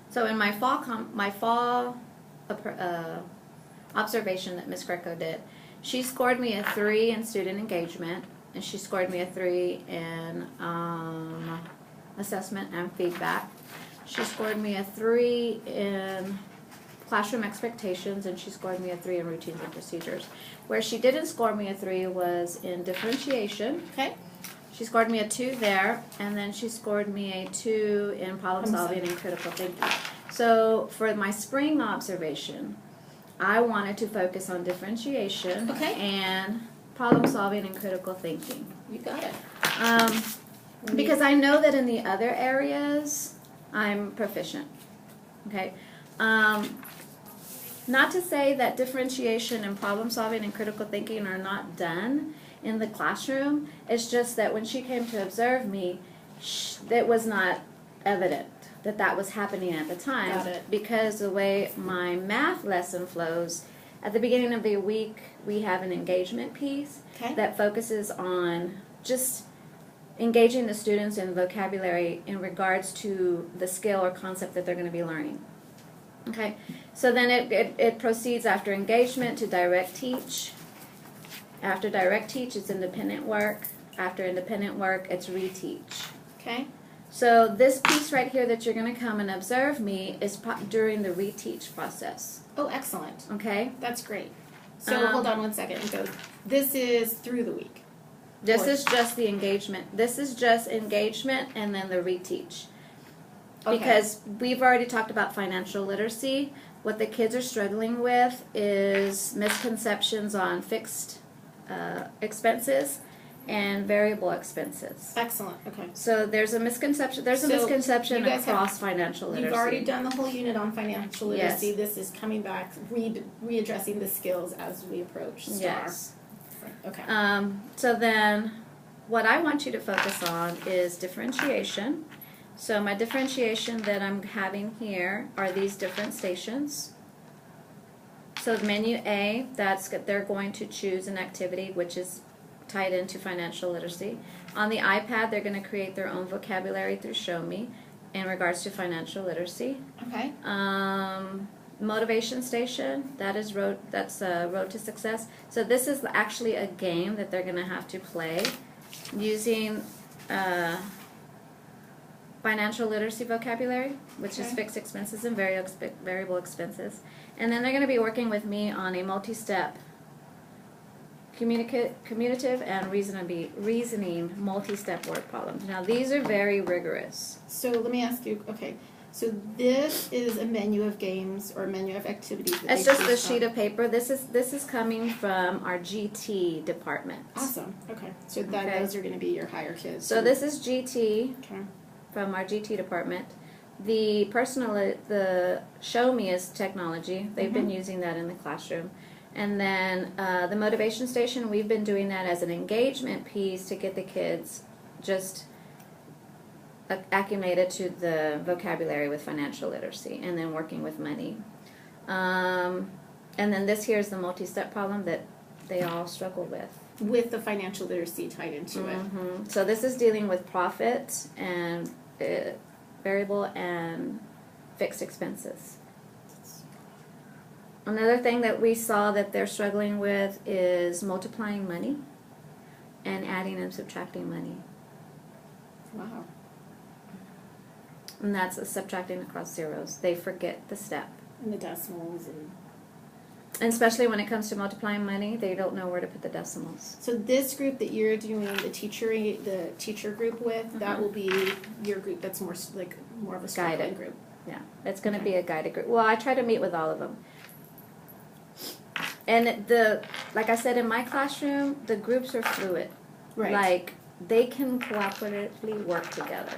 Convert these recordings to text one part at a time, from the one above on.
So in my fall observation that Ms. Greco did, she scored me a 3 in student engagement, and she scored me a 3 in assessment and feedback. She scored me a 3 in classroom expectations, and she scored me a 3 in routines and procedures. Where she didn't score me a 3 was in differentiation. Okay. She scored me a 2 there, and then she scored me a 2 in problem solving and critical thinking. So for my spring observation, I wanted to focus on differentiation and problem solving and critical thinking. You got it. Because I know that in the other areas, I'm proficient. Okay. Not to say that differentiation and problem solving and critical thinking are not done in the classroom. It's just that when she came to observe me, it was not evident that that was happening at the time. Got it. Because the way my math lesson flows, at the beginning of the week, we have an engagement piece that focuses on just engaging the students in vocabulary in regards to the skill or concept that they're going to be learning. Okay, so then it proceeds after engagement to direct teach. After direct teach, it's independent work. After independent work, it's reteach. Okay. So this piece right here that you're going to come and observe me is during the reteach process. Oh, excellent. Okay. That's great. So hold on one second and go. This is through the week. This is just the engagement. This is just engagement and then the reteach. Okay. Because we've already talked about financial literacy. What the kids are struggling with is misconceptions on fixed expenses and variable expenses. Excellent. Okay. So there's a misconception. There's a misconception across financial literacy. You've already done the whole unit on financial literacy. Yes. This is coming back, readdressing the skills as we approach STAR. Yes. Okay. So then, what I want you to focus on is differentiation. So my differentiation that I'm having here are these different stations. So menu A, they're going to choose an activity which is tied into financial literacy. On the iPad, they're going to create their own vocabulary through Show Me in regards to financial literacy. Okay. Motivation station, that's Road to Success. So this is actually a game that they're going to have to play using financial literacy vocabulary, which is fixed expenses and variable expenses. And then they're going to be working with me on a multi-step commutative and reasoning multi-step word problems. Now these are very rigorous. So let me ask you, okay, so this is a menu of games or a menu of activities that It's just a sheet of paper. This is coming from our GT department. Awesome. Okay. So those are going to be your higher kids. So this is GT from our GT department. The Show Me is technology. They've been using that in the classroom. And then the motivation station, we've been doing that as an engagement piece to get the kids just acclimated to the vocabulary with financial literacy and then working with money. And then this here is the multi-step problem that they all struggle with. With the financial literacy tied into it. So this is dealing with profit and variable and fixed expenses. Another thing that we saw that they're struggling with is multiplying money and adding and subtracting money. Wow. And that's subtracting across zeros. They forget the step. And the decimals. And especially when it comes to multiplying money, they don't know where to put the decimals. So this group that you're doing the teacher group with, that will be your group that's more of a guided group. Yeah, it's going to be a guided group. Well, I try to meet with all of them. And like I said, in my classroom, the groups are fluid. Right. Like, they can cooperatively work together.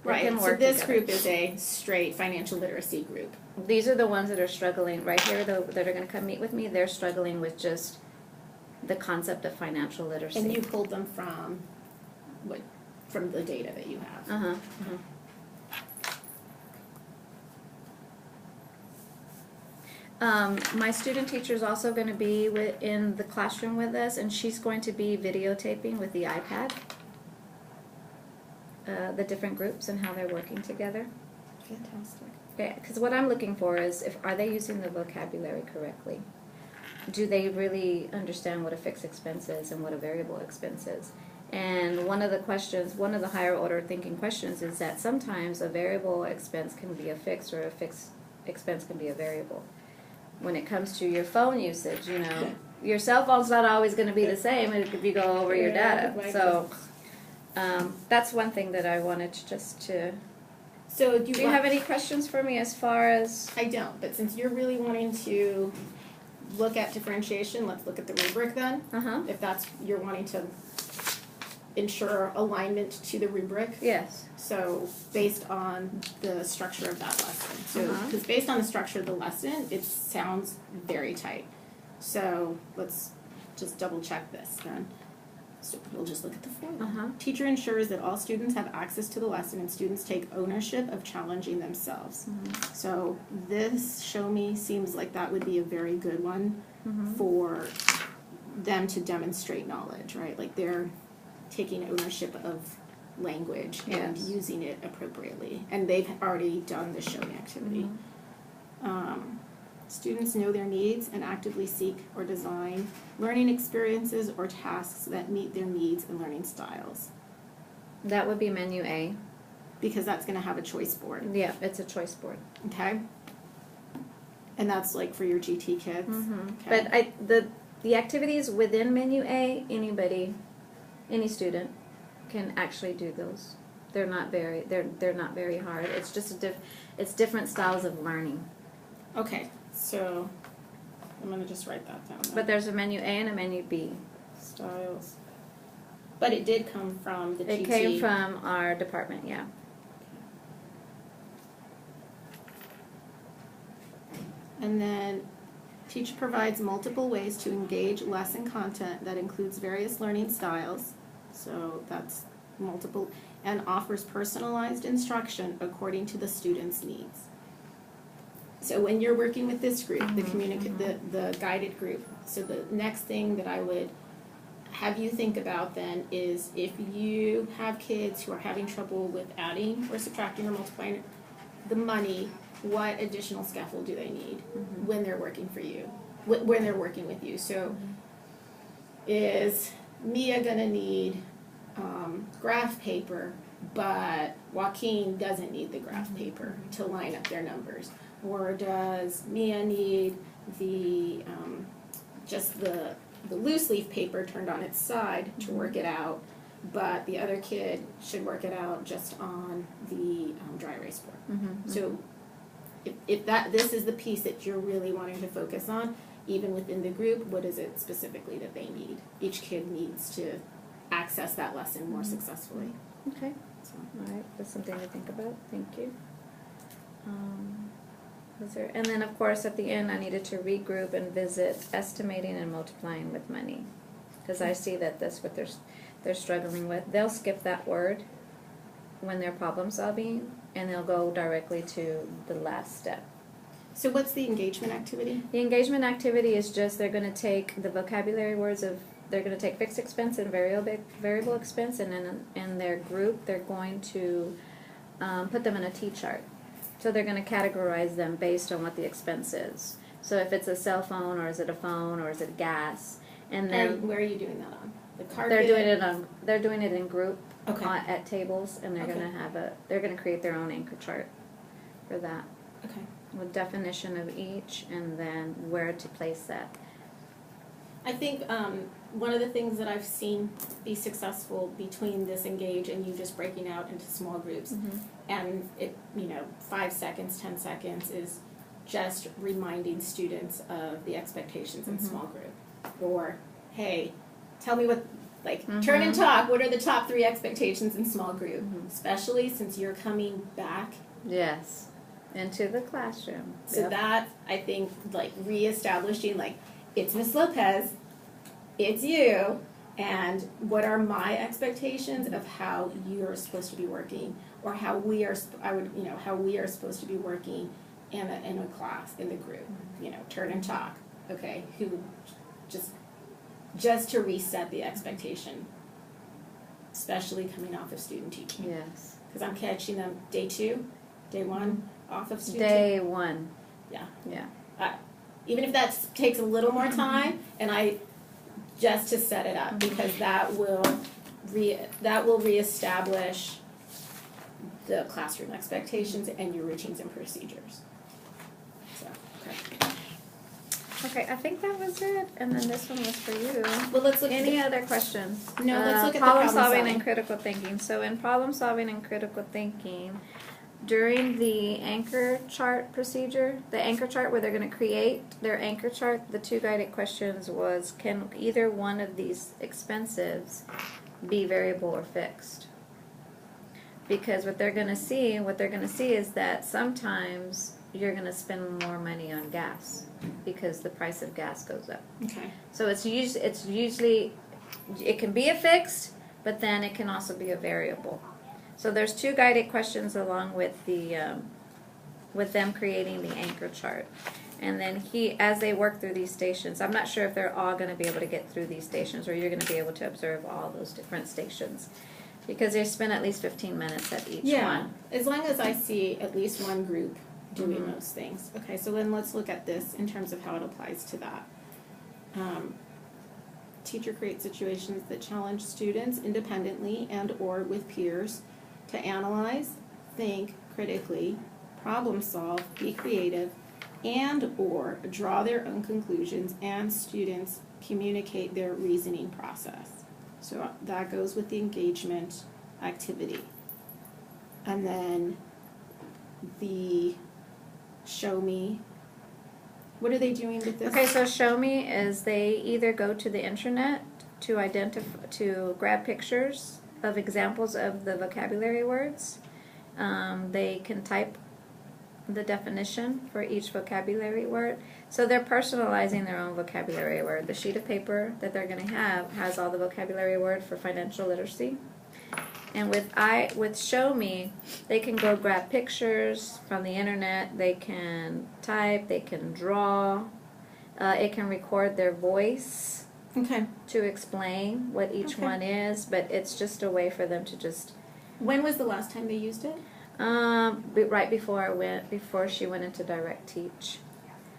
Right, so this group is a straight financial literacy group. These are the ones that are struggling right here, that are going to come meet with me. They're struggling with just the concept of financial literacy. And you pulled them from the data that you have. My student teacher is also going to be in the classroom with us, and she's going to be videotaping with the iPad the different groups and how they're working together. Fantastic. Okay, because what I'm looking for is are they using the vocabulary correctly? Do they really understand what a fixed expense is and what a variable expense is? And one of the higher order thinking questions is that sometimes a variable expense can be a fixed, or a fixed expense can be a variable. When it comes to your phone usage, your cell phone's not always going to be the same if you go over your data. So that's one thing that I wanted to. So do you have any questions for me as far as? I don't, but since you're really wanting to look at differentiation, let's look at the rubric then. If that's, you're wanting to ensure alignment to the rubric. Yes. So based on the structure of that lesson. So because based on the structure of the lesson, it sounds very tight. So let's just double check this then. So we'll just look at the formula. Teacher ensures that all students have access to the lesson and students take ownership of challenging themselves. So this show me seems like that would be a very good one for them to demonstrate knowledge, right? Like they're taking ownership of language and using it appropriately. And they've already done the showing activity. Students know their needs and actively seek or design learning experiences or tasks that meet their needs and learning styles. That would be menu A. Because that's going to have a choice board. Yeah, it's a choice board. Okay. And that's like for your GT kids. Okay. But the activities within menu A, any student can actually do those. They're not very hard. It's just it's different styles of learning. Okay. So I'm going to just write that down. But there's a menu A and a menu B. Styles. But it did come from the GT. It came from our department, yeah. And then teacher provides multiple ways to engage lesson content that includes various learning styles. So that's multiple, and offers personalized instruction according to the student's needs. So when you're working with this group, the guided group, so the next thing that I would have you think about then is if you have kids who are having trouble with adding or subtracting or multiplying the money, what additional scaffold do they need when they're working for you, when they're working with you? So is Mia going to need graph paper, but Joaquin doesn't need the graph paper to line up their numbers? Or does Mia need the just the loose leaf paper turned on its side to work it out, but the other kid should work it out just on the dry erase board? So if this is the piece that you're really wanting to focus on, even within the group, what is it specifically that they need? Each kid needs to access that lesson more successfully. Okay. So, all right. That's something to think about. Thank you. And then, of course, at the end, I needed to regroup and visit estimating and multiplying with money, because I see that that's what they're struggling with. They'll skip that word when they're problem solving, and they'll go directly to the last step. So what's the engagement activity? The engagement activity is just they're going to take the vocabulary words they're going to take fixed expense and variable expense, and then in their group they're going to put them in a T-chart. So they're going to categorize them based on what the expense is. So if it's a cell phone, or is it a phone, or is it gas? And then where are you doing that on? The carpet? They're doing it in group at tables, and they're going to they're going to create their own anchor chart for that. Okay. With definition of each, and then where to place that. I think one of the things that I've seen be successful between this engage and you just breaking out into small groups, and it 5 seconds, 10 seconds is just reminding students of the expectations in small group. Or, hey, tell me what, turn and talk, what are the top 3 expectations in small group? Especially since you're coming back. Yes. Into the classroom. So that, I think, reestablishing, it's Miss Lopez, it's you, and what are my expectations of how you're supposed to be working, or how we are, how we are supposed to be working in a class, in the group. Turn and talk. Okay, who just to reset the expectation, especially coming off of student teaching. Yes. Because I'm catching them day 2, day 1. off of student? Day one. Yeah. Yeah. Even if that takes a little more time, and just to set it up, because that will reestablish the classroom expectations and your routines and procedures. So, okay. Okay, I think that was it, and then this one was for you. Well, let's look. Any other questions? No, let's look at the problem problem solving solving. and critical thinking. So in problem solving and critical thinking, during the anchor chart procedure, the anchor chart where they're going to create their anchor chart, the 2 guided questions was, can either one of these expenses be variable or fixed? Because what they're going to see is that sometimes you're going to spend more money on gas because the price of gas goes up. Okay. So it's usually it can be a fixed, but then it can also be a variable. So there's 2 guided questions along with with them creating the anchor chart. And then as they work through these stations, I'm not sure if they're all going to be able to get through these stations, or you're going to be able to observe all those different stations, because they spend at least 15 minutes at each one. As long as I see at least one group doing those things. Okay, so then let's look at this in terms of how it applies to that. Teacher creates situations that challenge students independently and or with peers to analyze, think critically, problem solve, be creative, and or draw their own conclusions, and students communicate their reasoning process. So that goes with the engagement activity. And then the show me. What are they doing with this? Okay, so show me is they either go to the internet to grab pictures of examples of the vocabulary words. They can type the definition for each vocabulary word. So they're personalizing their own vocabulary word. The sheet of paper that they're going to have has all the vocabulary word for financial literacy. And with Show Me, they can go grab pictures from the internet. They can type. They can draw. It can record their voice to explain what each one is. But it's just a way for them to just. When was the last time they used it? Right before she went into direct teach.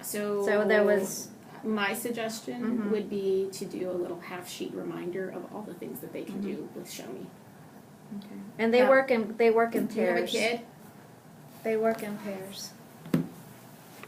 So there was. My suggestion would be to do a little half sheet reminder of all the things that they can do with Show Me. Okay. And they work in pairs. Do you have a kid? They work in pairs.